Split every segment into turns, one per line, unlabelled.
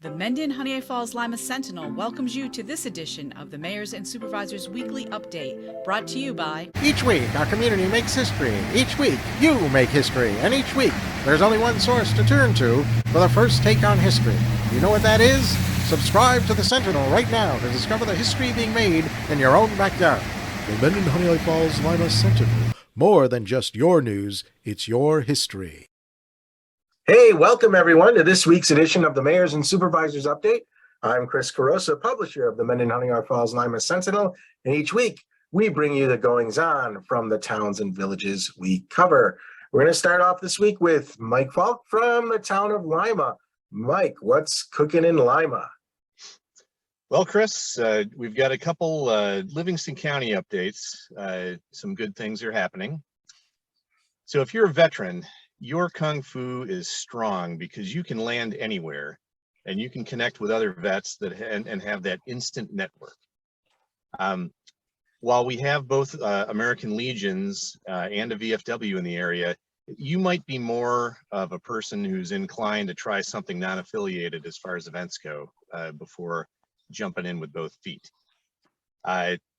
The Mendon-Honeoye Falls-Lima Sentinel welcomes you to this edition of the Mayor's and Supervisors Weekly Update, brought to you by...
Each week, our community makes history. Each week, you make history. And each week, there's only one source to turn to for the first take on history. You know what that is? Subscribe to the Sentinel right now to discover the history being made in your own backyard.
The Mendon-Honeoye Falls-Lima Sentinel. More than just your news, it's your history.
Hey, welcome everyone to this week's edition of the Mayor's and Supervisors Update. I'm Chris Carosa, publisher of the Mendon-Honeoye Falls-Lima Sentinel, and each week we bring you the goings-on from the towns and villages we cover. We're going to start off this week with Mike Falk from the town of Lima. Mike, what's cooking in Lima?
Well, Chris, we've got a couple Livingston County updates. Some good things are happening. So if you're a veteran, your Kung Fu is strong because you can land anywhere and you can connect with other vets that and have that instant network. While we have both American Legions and a VFW in the area, you might be more of a person who's inclined to try something non-affiliated as far as events go before jumping in with both feet.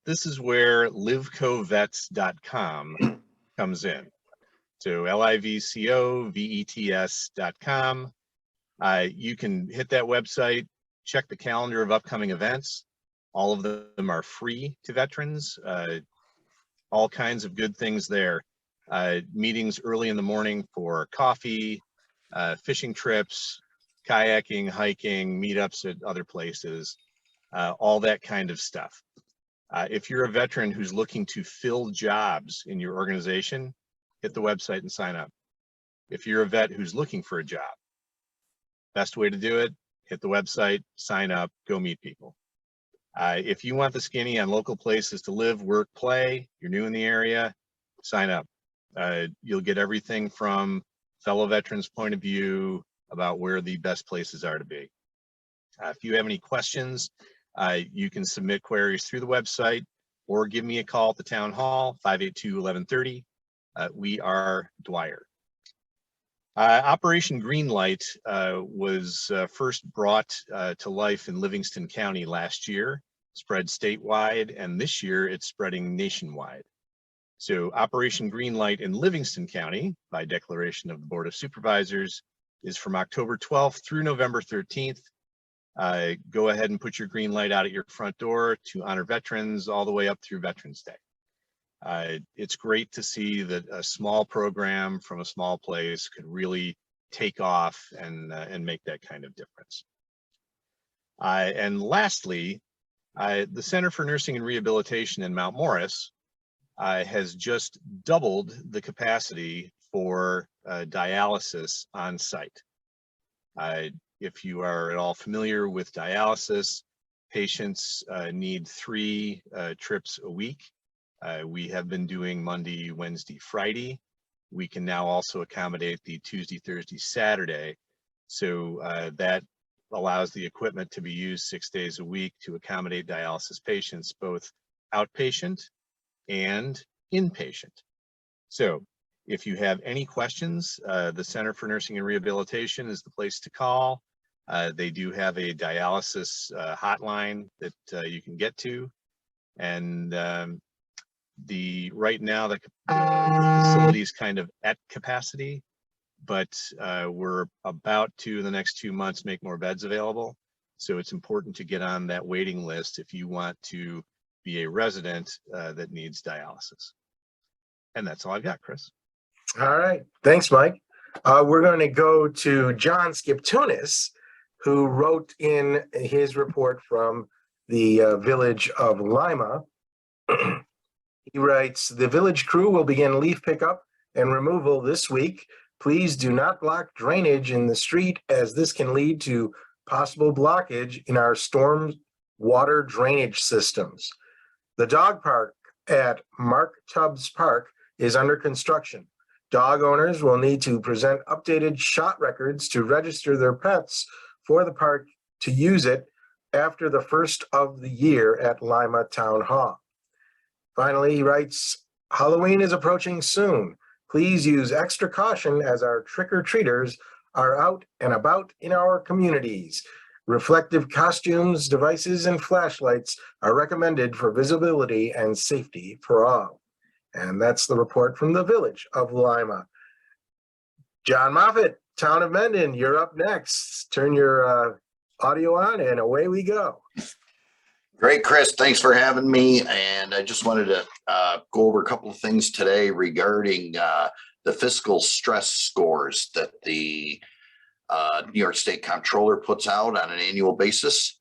This is where livcovets.com comes in. So livcovets.com. You can hit that website, check the calendar of upcoming events. All of them are free to veterans. All kinds of good things there. Meetings early in the morning for coffee, fishing trips, kayaking, hiking, meetups at other places, all that kind of stuff. If you're a veteran who's looking to fill jobs in your organization, hit the website and sign up. If you're a vet who's looking for a job, best way to do it, hit the website, sign up, go meet people. If you want the skinny on local places to live, work, play, you're new in the area, sign up. You'll get everything from fellow veterans' point of view about where the best places are to be. If you have any questions, you can submit queries through the website or give me a call at the town hall, 582-1130. We are Dwyer. Operation Greenlight was first brought to life in Livingston County last year, spread statewide, and this year it's spreading nationwide. So Operation Greenlight in Livingston County, by declaration of the Board of Supervisors, is from October 12th through November 13th. Go ahead and put your green light out at your front door to honor veterans all the way up through Veterans Day. It's great to see that a small program from a small place could really take off and make that kind of difference. And lastly, the Center for Nursing and Rehabilitation in Mount Morris has just doubled the capacity for dialysis on site. If you are at all familiar with dialysis, patients need 3 trips a week. We have been doing Monday, Wednesday, Friday. We can now also accommodate the Tuesday, Thursday, Saturday. So that allows the equipment to be used 6 days a week to accommodate dialysis patients, both outpatient and inpatient. So if you have any questions, the Center for Nursing and Rehabilitation is the place to call. They do have a dialysis hotline that you can get to. And right now the facility is kind of at capacity, but we're about to, in the next 2 months, make more beds available. So it's important to get on that waiting list if you want to be a resident that needs dialysis. And that's all I've got, Chris.
All right, thanks, Mike. We're going to go to John Skiptunis, who wrote in his report from the village of Lima. He writes, the village crew will begin leaf pickup and removal this week. Please do not block drainage in the street, as this can lead to possible blockage in our storm water drainage systems. The dog park at Mark Tubbs Park is under construction. Dog owners will need to present updated shot records to register their pets for the park to use it after the first of the year at Lima Town Hall. Finally, he writes, Halloween is approaching soon. Please use extra caution as our trick-or-treaters are out and about in our communities. Reflective costumes, devices, and flashlights are recommended for visibility and safety for all. And that's the report from the village of Lima. John Moffat, Town of Mendon, you're up next. Turn your audio on and away we go.
Great, Chris. Thanks for having me. And I just wanted to go over a couple of things today regarding the fiscal stress scores that the New York State Comptroller puts out on an annual basis.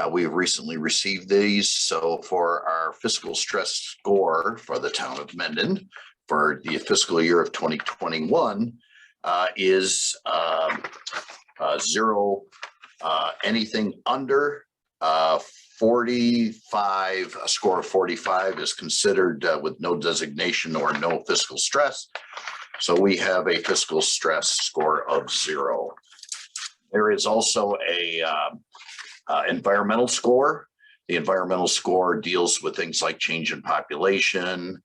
We've recently received these. So for our fiscal stress score for the town of Mendon for the fiscal year of 2021 is 0, anything under 45, a score of 45 is considered with no designation or no fiscal stress. So we have a fiscal stress score of 0. There is also a environmental score. The environmental score deals with things like change in population,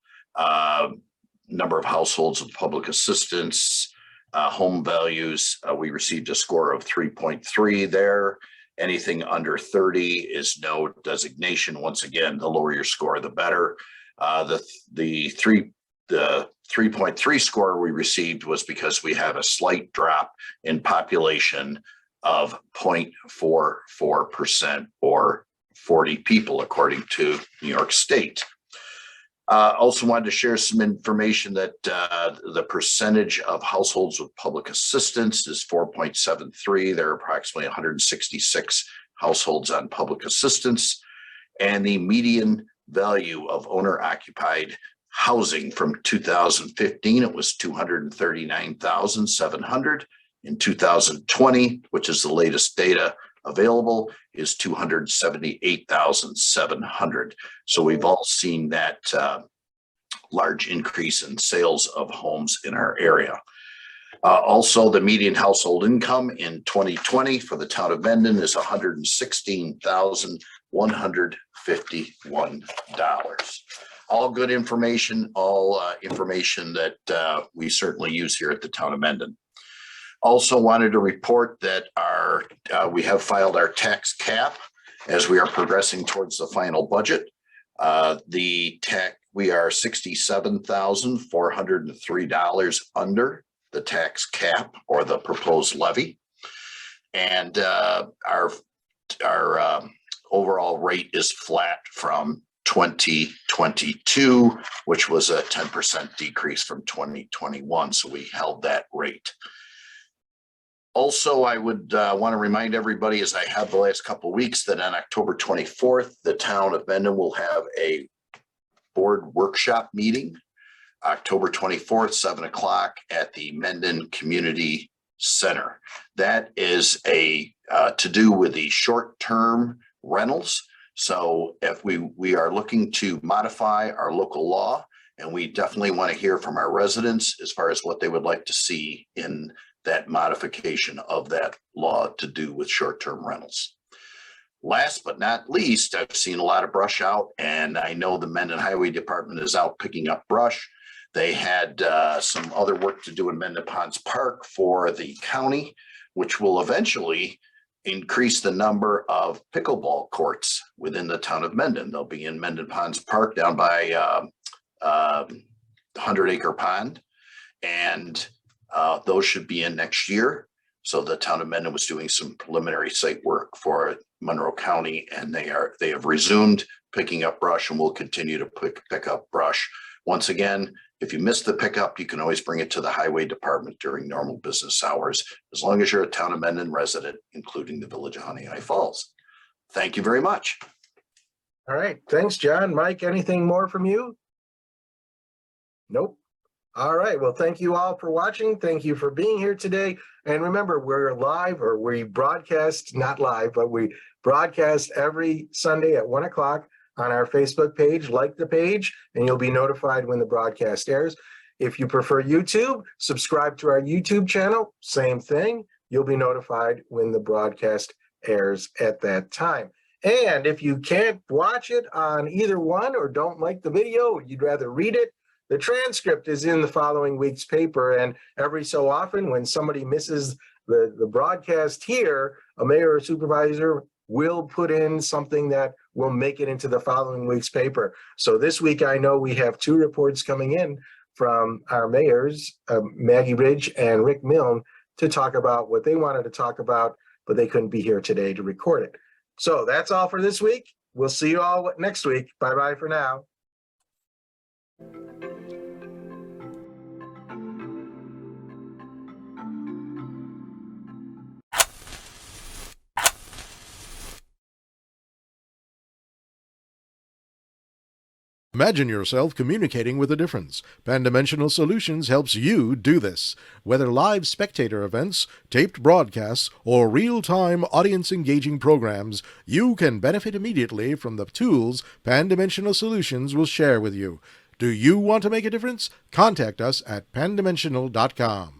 number of households with public assistance, home values. We received a score of 3.3 there. Anything under 30 is no designation. Once again, the lower your score, the better. The 3.3 score we received was because we had a slight drop in population of 0.44% or 40 people, according to New York State. Also wanted to share some information that the percentage of households with public assistance is 4.73. There are approximately 166 households on public assistance. And the median value of owner-occupied housing from 2015, it was $239,700. In 2020, which is the latest data available, is $278,700. So we've all seen that large increase in sales of homes in our area. Also, the median household income in 2020 for the town of Mendon is $116,151. All good information, all information that we certainly use here at the town of Mendon. Also wanted to report that we have filed our tax cap as we are progressing towards the final budget. We are $67,403 under the tax cap or the proposed levy. And our overall rate is flat from 2022, which was a 10% decrease from 2021. So we held that rate. Also, I would want to remind everybody, as I have the last couple of weeks, that on October 24th, the town of Mendon will have a board workshop meeting, October 24th, 7 o'clock at the Mendon Community Center. That is to do with the short-term rentals. So if we are looking to modify our local law, and we definitely want to hear from our residents as far as what they would like to see in that modification of that law to do with short-term rentals. Last but not least, I've seen a lot of brush out, and I know the Mendon Highway Department is out picking up brush. They had some other work to do in Mendon Ponds Park for the county, which will eventually increase the number of pickleball courts within the town of Mendon. They'll be in Mendon Ponds Park down by 100-acre pond, and those should be in next year. So the town of Mendon was doing some preliminary site work for Monroe County, and they have resumed picking up brush and will continue to pick up brush. Once again, if you miss the pickup, you can always bring it to the highway department during normal business hours, as long as you're a town of Mendon resident, including the village of Honeoye Falls. Thank you very much.
All right. Thanks, John. Mike, anything more from you? Nope. All right. Well, thank you all for watching. Thank you for being here today. And remember, we're live, or we broadcast, not live, but we broadcast every Sunday at 1 o'clock on our Facebook page. Like the page, and you'll be notified when the broadcast airs. If you prefer YouTube, subscribe to our YouTube channel. Same thing. You'll be notified when the broadcast airs at that time. And if you can't watch it on either one, or don't like the video, or you'd rather read it, the transcript is in the following week's paper. And every so often, when somebody misses the broadcast here, a mayor or supervisor will put in something that will make it into the following week's paper. So this week, I know we have 2 reports coming in from our mayors, Maggie Ridge and Rick Milne, to talk about what they wanted to talk about, but they couldn't be here today to record it. So that's all for this week. We'll see you all next week. Bye-bye for now.
Imagine yourself communicating with a difference. Pan-Dimensional Solutions helps you do this. Whether live spectator events, taped broadcasts, or real-time audience-engaging programs, you can benefit immediately from the tools Pan-Dimensional Solutions will share with you. Do you want to make a difference? Contact us at pandimensional.com.